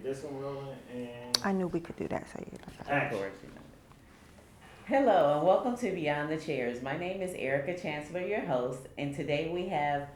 this one rolling and I knew we could do that, so you Of action. course, you know. Hello and welcome to Beyond the Chairs. My name is Erica Chancellor, your host, and today we have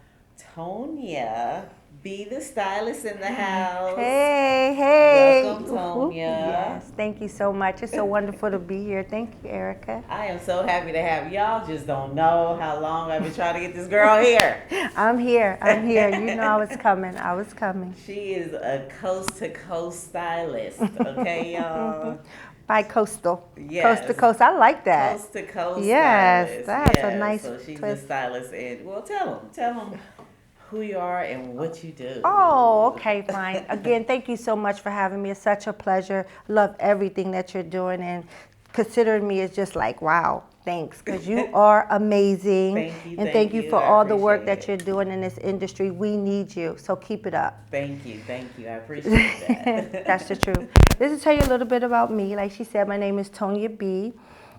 Tonia, be the stylist in the house. Hey, hey. Welcome, Woof, woof. Tonia. Yes, thank you so much. It's so wonderful to be here. Thank you, Erica. I am so happy to have y'all. Just don't know how long I've been trying to get this girl here. I'm here. I'm here. You know I was coming. I was coming. She is a coast to coast stylist. Okay, y'all. Bi-coastal. Yes. Coast to coast. I like that. Coast to coast Yes, stylist. that's a Yes. nice So she's twist. a stylist, and well, tell them who you are and what you do. Oh, okay, fine. Again, thank you so much for having me. It's such a pleasure. Love everything that you're doing, and considering me is just like, wow, thanks, because you are amazing. Thank you, thank you for I all the work appreciate that it. you're doing in this industry. We need you, so keep it up. Thank you. I appreciate that. That's the truth. This is tell you a little bit about me. Like she said, my name is Tonia B.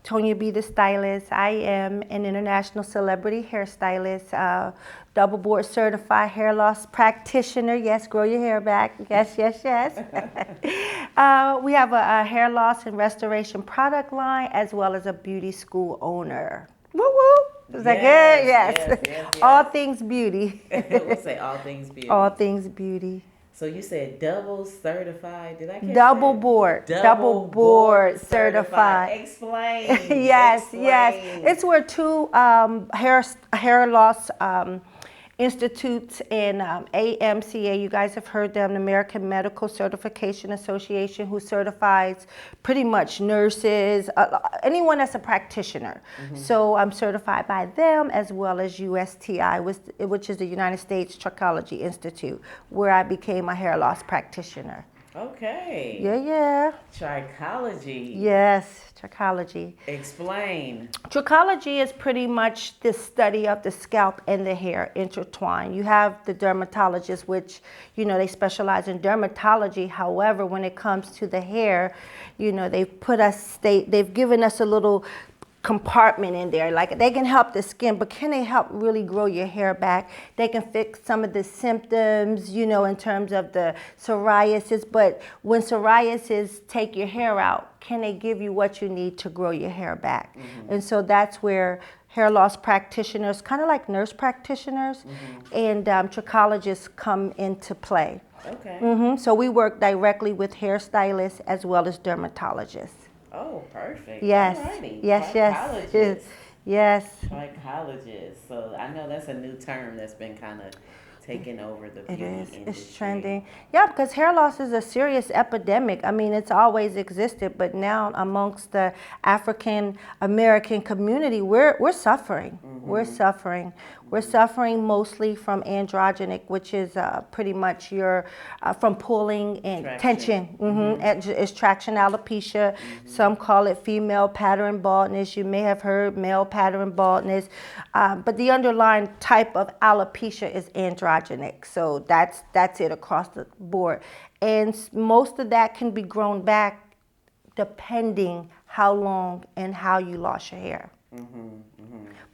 Tonia B, the stylist. I am an international celebrity hairstylist, double board certified hair loss practitioner. Yes, grow your hair back. Yes, yes, yes. We have a hair loss and restoration product line as well as a beauty school owner. Woo woo. Is that good? Yes. All things beauty. We'll say all things beauty. All things beauty. So you said double certified. Did I catch Double that? board. Double board certified. Explain. Yes, Explain. yes. It's where two hair loss institutes in AMCA. You guys have heard them, the American Medical Certification Association, who certifies pretty much nurses, anyone that's a practitioner. So I'm certified by them as well as USTI, which is the United States Trichology Institute, where I became a hair loss practitioner. Okay. Yeah. Trichology. Yes, trichology. Explain. Trichology is pretty much the study of the scalp and the hair intertwined. You have the dermatologists, which, they specialize in dermatology. However, when it comes to the hair, they've given us a little compartment in there. Like, they can help the skin, but can they help really grow your hair back? They can fix some of the symptoms, in terms of the psoriasis. But when psoriasis take your hair out, can they give you what you need to grow your hair back? And so that's where hair loss practitioners, kind of like nurse practitioners, and trichologists come into play. Okay. So we work directly with hairstylists as well as dermatologists. Oh, perfect. Yes. Alrighty. Yes. Trichologist. Yes. Trichologist. So I know that's a new term that's been kind of taking over the beauty industry. It's trending. Yeah, because hair loss is a serious epidemic. I mean, it's always existed, but now amongst the African American community, we're suffering. We're suffering. We're suffering mostly from androgenic, which is pretty much your from pulling and tension. It's traction alopecia. Some call it female pattern baldness. You may have heard male pattern baldness, but the underlying type of alopecia is androgenic. So that's it across the board, and most of that can be grown back depending how long and how you lost your hair.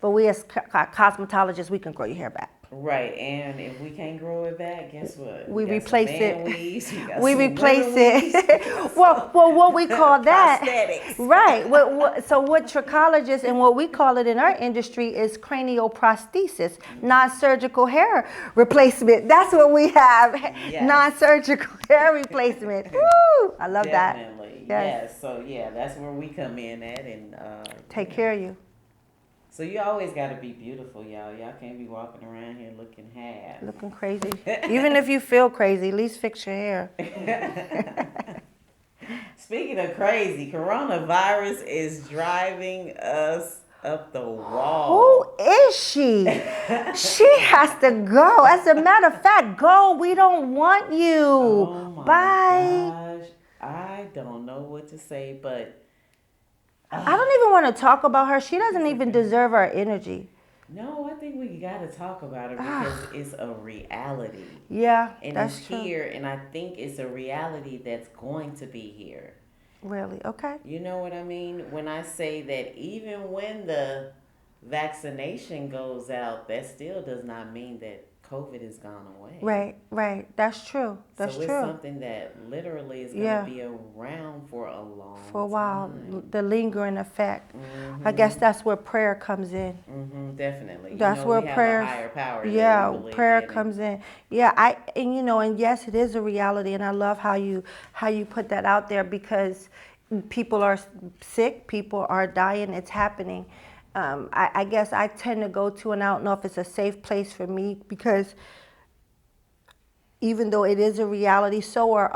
But we as cosmetologists, we can grow your hair back. Right, and if we can't grow it back, guess what? We got replace some man it. weaves, We some replace women weaves, it. well, what we call that, prosthetics. right? So what trichologists and what we call it in our industry is cranioprosthesis, non-surgical hair replacement. That's what we have, Yes. non-surgical hair replacement. Woo! I love that. Definitely, Yes. yes. So yeah, that's where we come in at, and Take care of you. So you always got to be beautiful, y'all. Y'all can't be walking around here looking half. Looking crazy. Even if you feel crazy, at least fix your hair. Speaking of crazy, coronavirus is driving us up the wall. Who is she? She has to go. As a matter of fact, go. We don't want you. Oh my Bye. gosh. I don't know what to say, but I don't even want to talk about her. She doesn't even deserve our energy. no, I think we got to talk about it because it's a reality. Yeah, And that's it's true. here, and I think it's a reality that's going to be here. Really? Okay. You know what I mean? When I say that even when the vaccination goes out, that still does not mean that COVID has gone away. Right. That's true. That's so it's true. something that literally is going Yeah. to be around for a long For a while, time. the lingering effect. Mm-hmm. I guess that's where prayer comes in. Mm-hmm, definitely. That's where We have prayer, a higher power that yeah, we believe prayer in. comes in. Yeah, and yes, it is a reality, and I love how you put that out there, because people are sick, people are dying, it's happening. I guess I tend to go to, and I don't know if it's a safe place for me, because even though it is a reality, so are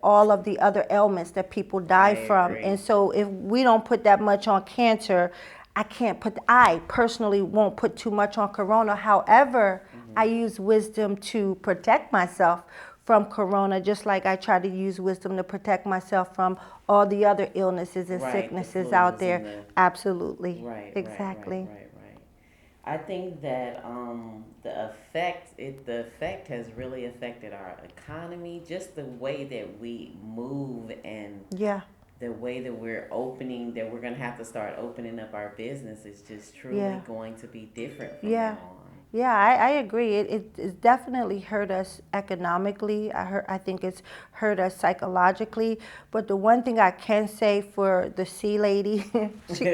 all of the other ailments that people die from. agree. And so if we don't put that much on cancer, I personally won't put too much on corona. However, I use wisdom to protect myself from corona, just like I try to use wisdom to protect myself from all the other illnesses and Right, sicknesses the out flus there. and the Absolutely. right, Exactly. right. I think that the effect has really affected our economy, just the way that we move and Yeah. the way that we're going to have to start opening up our business is just truly Yeah. going to be different from Yeah. now on. Yeah, I agree. It's definitely hurt us economically. I think it's hurt us psychologically. But the one thing I can say for the C lady, she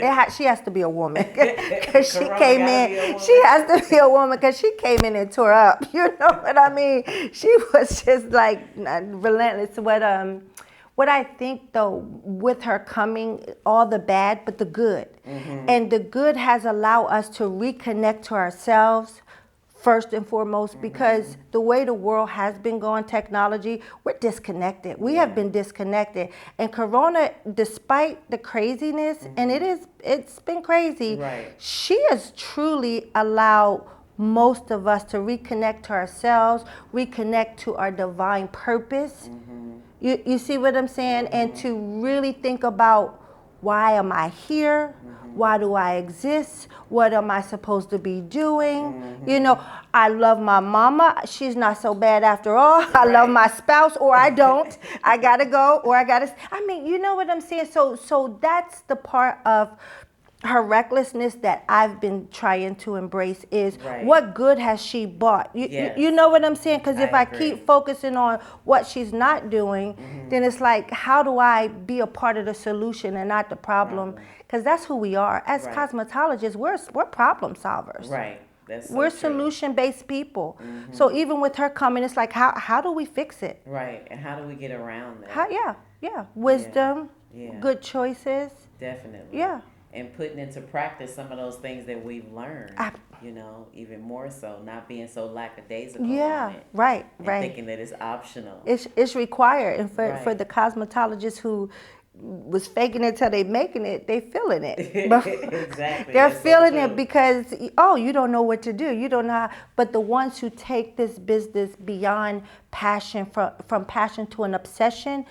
has to be a woman, because she Corona came gotta in. be a woman. She has to be a woman, because she came in and tore up. You know what I mean? She was just like relentless. What I think, though, with her coming, all the bad, but the good. And the good has allowed us to reconnect to ourselves first and foremost, because the way the world has been going, technology, we're disconnected. We have been disconnected. And Corona, despite the craziness, and it's been crazy, Right. she has truly allowed most of us to reconnect to ourselves, reconnect to our divine purpose. You see what I'm saying? And to really think about, why am I here? Why do I exist? What am I supposed to be doing? You know, I love my mama. She's not so bad after all. I love my spouse, or I don't. I gotta go, or I mean, you know what I'm saying? So that's the part of her recklessness that I've been trying to embrace, is what good has she bought? You know what I'm saying? Because if I keep focusing on what she's not doing, then it's like, how do I be a part of the solution and not the problem? Because that's who we are. As cosmetologists, we're problem solvers. Right. That's so We're true. solution-based people. So even with her coming, it's like, how do we fix it? Right. And how do we get around that? Yeah. Wisdom, good choices. Definitely. Yeah. And putting into practice some of those things that we've learned, even more so, not being so lackadaisical on it. Right. Thinking that it's optional. It's required. And for the cosmetologists who was faking it till they making it, they feeling it. Exactly. They're That's feeling so it because, you don't know what to do. You don't know how. But the ones who take this business beyond passion, from passion to an obsession,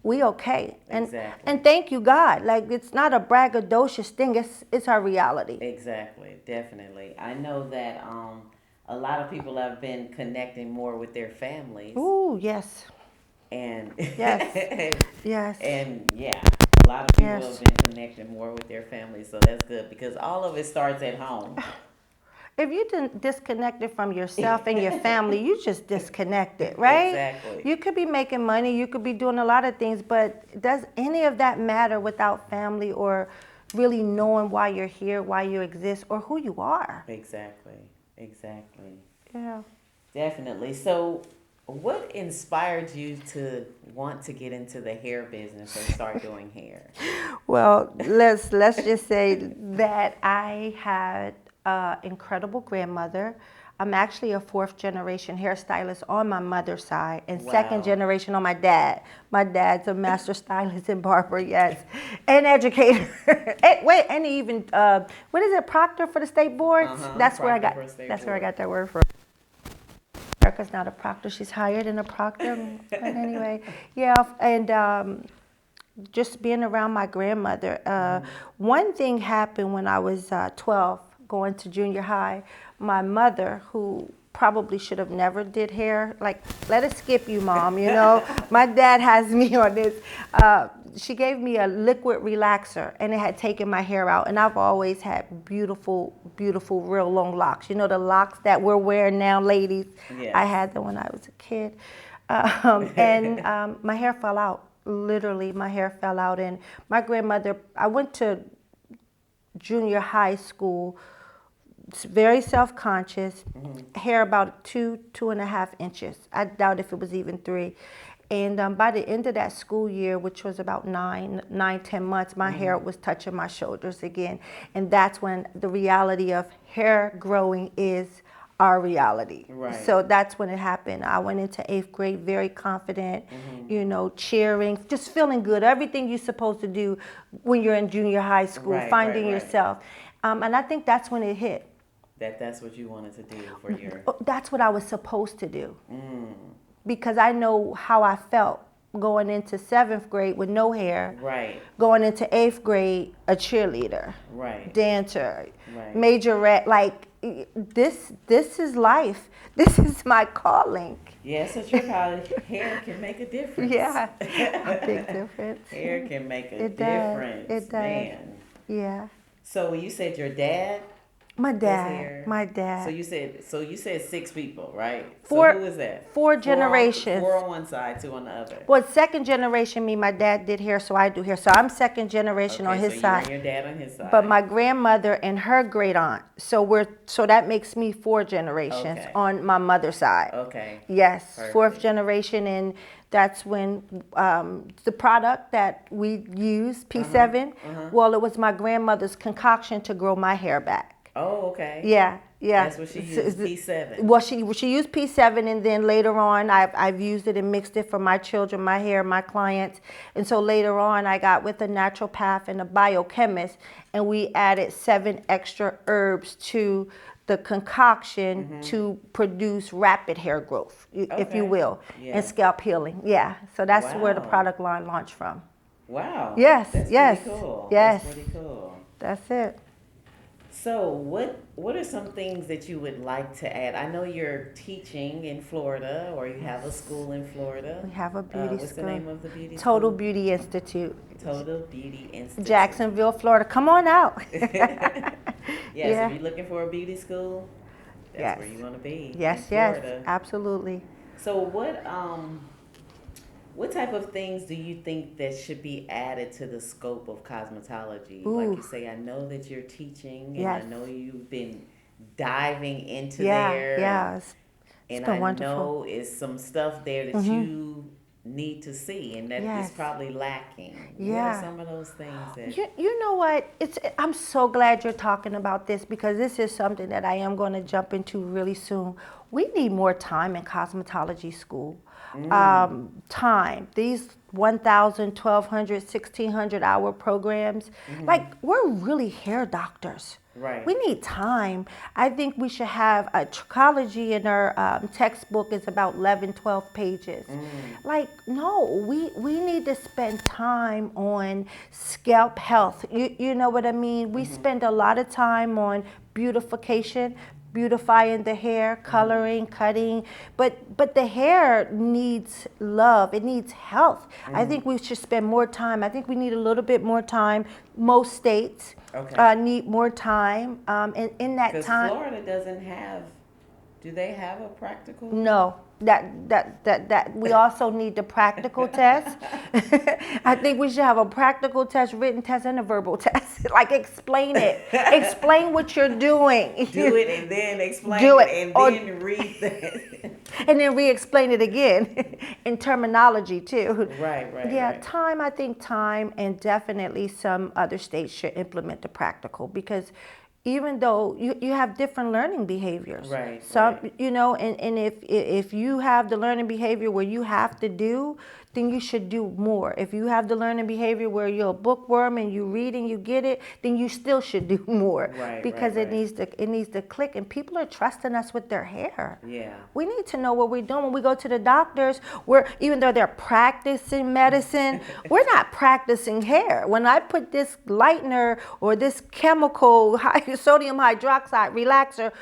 we okay. And thank you, God. Like, it's not a braggadocious thing. It's our reality. Exactly. Definitely. I know that a lot of people have been connecting more with their families. Ooh, yes. And Yes. And a lot of people have been connecting more with their families, so that's good, because all of it starts at home. If you disconnected from yourself and your family, you just disconnected, right? Exactly. You could be making money, you could be doing a lot of things, but does any of that matter without family, or really knowing why you're here, why you exist, or who you are? Exactly. Yeah. Definitely. So, what inspired you to want to get into the hair business and start doing hair? Well, let's just say that I had an incredible grandmother. I'm actually a fourth generation hairstylist on my mother's side, and second generation on my dad. My dad's a master stylist and barber, yes, and educator. and even what is it, proctor for the state boards? That's where I got that word from. Erica's not a proctor; she's hired in a proctor. But anyway, and just being around my grandmother. One thing happened when I was 12, going to junior high. My mother, who probably should have never did hair, like, let it skip you, Mom, My dad has me on this. she gave me a liquid relaxer, and it had taken my hair out. And I've always had beautiful, beautiful, real long locks. You know, the locks that we're wearing now, ladies. Yes. I had them when I was a kid. My hair fell out. Literally, my hair fell out. And my grandmother, I went to junior high school, very self-conscious, hair about 2.5 inches. I doubt if it was even 3. And by the end of that school year, which was about 10 months, my hair was touching my shoulders again. And that's when the reality of hair growing is our reality. Right. So that's when it happened. I went into 8th grade very confident, you know, cheering, just feeling good. Everything you're supposed to do when you're in junior high school, Right, finding right. yourself. And I think that's when it hit. That's what you wanted to do for your... That's what I was supposed to do. Because I know how I felt going into 7th grade with no hair. Right. Going into 8th grade, a cheerleader. Right. Dancer. Right. Majorette. Like, this is life. This is my calling. Yes, it's your college. Hair can make a difference. Yeah, a big difference. Hair can make a It does. difference. It does. Man. Yeah. So when you said your dad, My was dad. here, My dad. So you said 6 people, right? Four- So who was that? 4 generations. 4 on one side, 2 on the other. Well, second generation, me, my dad did hair, so I do hair. So I'm second generation on his so side. you and your dad on his side. But my grandmother and her great aunt. So that makes me 4 generations Okay. on my mother's side. Okay. Yes, Perfect. 4th generation, and that's when the product that we use, P7. Well, it was my grandmother's concoction to grow my hair back. Oh, okay. Yeah. That's what she used, P7. Well, she used P7, and then later on, I've used it and mixed it for my children, my hair, my clients. And so later on, I got with a naturopath and a biochemist, and we added 7 extra herbs to the concoction to produce rapid hair growth, if you will, Yeah. and scalp healing. Yeah, so that's where the Wow. product line launched from. Wow. Yes, That's yes, pretty cool. yes. That's pretty cool. That's it. So what are some things that you would like to add? I know you're teaching in Florida, or you have a school in Florida. We have a beauty What's school. the name of the beauty Total school? Beauty Institute, Total Beauty Institute. Jacksonville, Florida. Come on out. Yes, Yeah. if you're looking for a beauty school, that's Yes. where you want to be. Yes, in yes, Florida. absolutely. So what type of things do you think that should be added to the scope of cosmetology? Ooh. Like you say, I know that you're teaching, and Yes. I know you've been diving into Yeah, there. yeah. It's And been I wonderful. know it's some stuff there that you need to see, and that Yes. is probably lacking. What Yeah. are some of those things that... You know what? I'm so glad you're talking about this, because this is something that I am going to jump into really soon. We need more time in cosmetology school. Time. These 1,000, 1,200, 1,600 hour programs, like, we're really hair doctors. Right. We need time. I think we should have a trichology in our textbook is about 11, 12 pages. Like, no, we need to spend time on scalp health. You know what I mean? We spend a lot of time on beautification, beautifying the hair, coloring, cutting, but the hair needs love. It needs health. I think we should spend more time. I think we need a little bit more time. Most states need more time. And in that Because time, Florida doesn't have... Do they have a practical? no. That we also need the practical test. I think we should have a practical test, written test, and a verbal test. Like, explain it. Explain what you're doing. Do it and then explain Do it, it, and or- then read that. And then re-explain it again in terminology too. Right. Yeah, right. time, I think time, and definitely some other states should implement the practical, because even though you have different learning behaviors. Right, Some, right. you know, and if you have the learning behavior where you have to do, then you should do more. If you have the learning behavior where you're a bookworm and you read and you get it, then you still should do more. Right, because right, it needs to click, and people are trusting us with their hair. Yeah. We need to know what we're doing when we go to the doctors. Even though they're practicing medicine, we're not practicing hair. When I put this lightener or this chemical sodium hydroxide relaxer,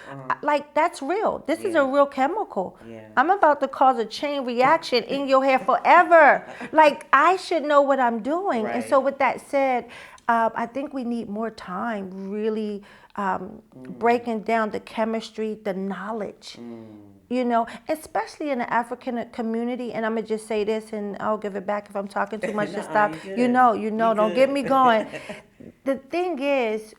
like, that's real. This is a real chemical. Yeah. I'm about to cause a chain reaction in your hair forever. never. Like, I should know what I'm doing. And so Right. with that said, I think we need more time really breaking down the chemistry, the knowledge. You know, especially in the African community, and I'm gonna just say this, and I'll give it back if I'm talking too much to Nuh-uh, stop. you You good. know, You don't get me good. going. The thing is,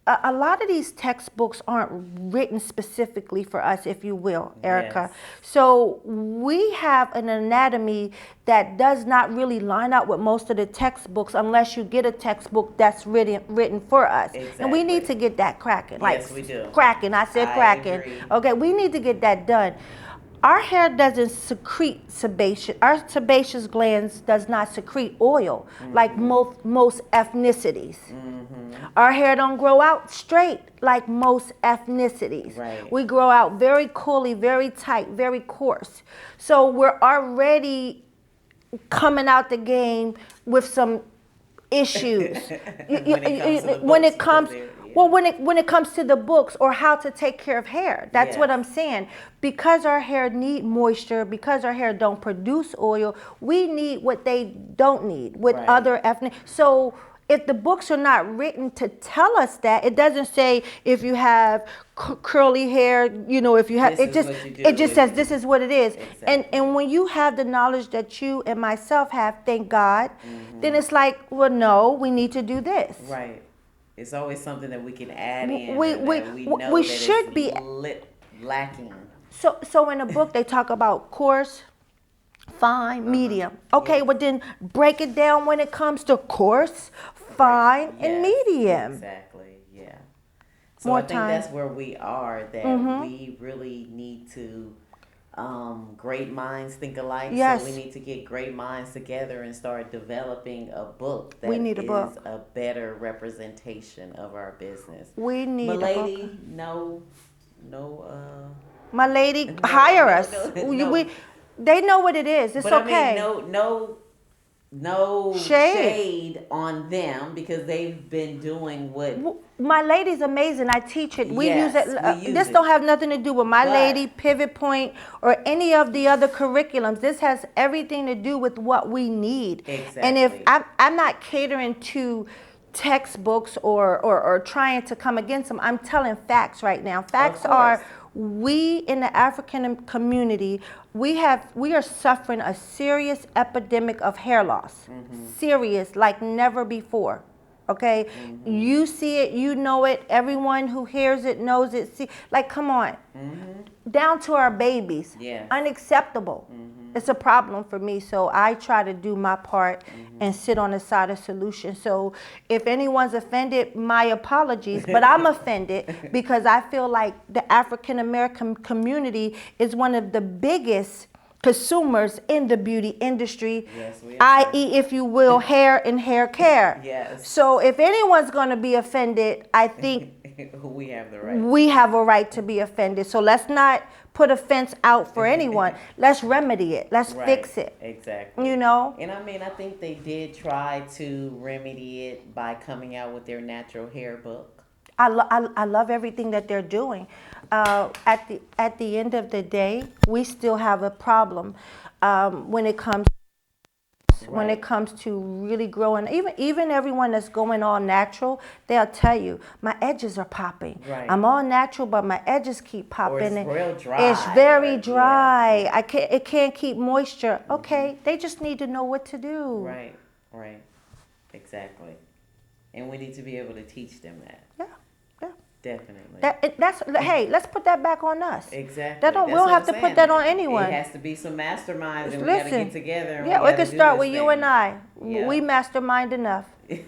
a lot of these textbooks aren't written specifically for us, if you will, Erica. Yes. So we have an anatomy that does not really line up with most of the textbooks unless you get a textbook that's written for us. And we need Exactly. to get that cracking. Like, Yes, we do. cracking. I said I cracking. agree. Okay, we need to get that done. Our hair doesn't secrete sebation. Our sebaceous glands does not secrete oil like most ethnicities. Our hair don't grow out straight like most ethnicities. Right. We grow out very coolly, very tight, very coarse. So we're already coming out the game with some issues. When it comes to the When books, it comes, because they're, well, yeah. when it comes to the books or how to take care of hair, that's what Yes. I'm saying. Because our hair need moisture, because our hair don't produce oil, we need what they don't need with Right. other ethnic. So if the books are not written to tell us that, it doesn't say if you have curly hair, you know, if you have, This is what you do. it just says this is what it is. Exactly. And when you have the knowledge that you and myself have, thank God, then it's like, well, no, we need to do this. Right. It's always something that we can add in, We or we that we know we that should it's be. lacking. So in a book they talk about coarse, fine, medium. Okay, Yes. well then break it down when it comes to coarse, fine, and Yes, medium. exactly. Yeah. So More I think time. that's where we are. That we really need to. Great minds think alike. Yes. So we need to get great minds together and start developing a book that We need a is book. a better representation of our business. We need a book. Milady, no, My lady, no, hire no, us. no, We, no. they know what it is. It's But okay. I mean, no Shade. shade on them because they've been doing what. My lady's amazing. I teach it. We use it. Yes, we use This it. don't have nothing to do with My But- Lady, Pivot Point, or any of the other curriculums. This has everything to do with what we need. And if Exactly. I'm not catering to textbooks or trying to come against them, I'm telling facts right now. Facts are, course. we in the African community, we are suffering a serious epidemic of hair loss. Serious, like never before. Okay, you see it, you know it. Everyone who hears it knows it. See, like, come on, down to our babies. Yes. Unacceptable. It's a problem for me, so I try to do my part and sit on the side of solution. So if anyone's offended, my apologies, but I'm offended because I feel like the African American community is one of the biggest consumers in the beauty industry, Yes, we are. i.e., if you will, hair and hair care. Yes. So if anyone's going to be offended, I think We have the right. we have a right to be offended. So let's not put a fence out for anyone. Let's remedy it. Let's Right, fix it. Exactly. You know? And I mean, I think they did try to remedy it by coming out with their natural hair book. I love everything that they're doing. At the end of the day, we still have a problem when it comes to really growing. Even everyone that's going all natural, they'll tell you my edges are popping. Right. I'm all natural, but my edges keep popping. it's real dry. It's very Right, dry. It can't keep moisture. Okay, they just need to know what to do. Right, right. Exactly. And we need to be able to teach them that. Yeah, yeah. Definitely. Hey, let's put that back on us. Exactly. We don't what have I'm to saying. put that on anyone. It has to be some masterminds, and we gotta Listen, get together. And yeah, we it could start with you and I. Yeah. We mastermind enough. Just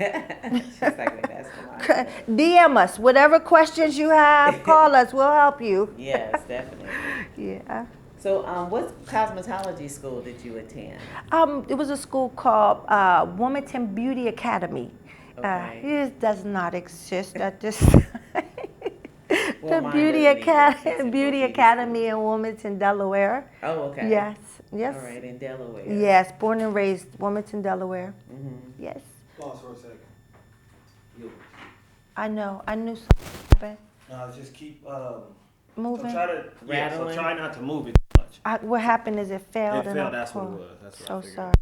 like the mastermind. DM us. Whatever questions you have, call us. We'll help you. Yes, definitely. Yeah. So, what cosmetology school did you attend? It was a school called Wilmington Beauty Academy. Okay. It does not exist at this time. Well, The mine Beauty doesn't either. Academy, It's a Beauty beauty Academy in Wilmington, Delaware. Oh, okay. Yes. All right, in Delaware. Yes, born and raised Wilmington, Delaware. Mm-hmm. Yes. Pause for a second. You. I know. I knew something happened. Just keep Moving. So try to Rattling. so try not to move it too much. much. What happened is it failed. It and failed, I that's what it pulled. was. That's what I So figured. sorry.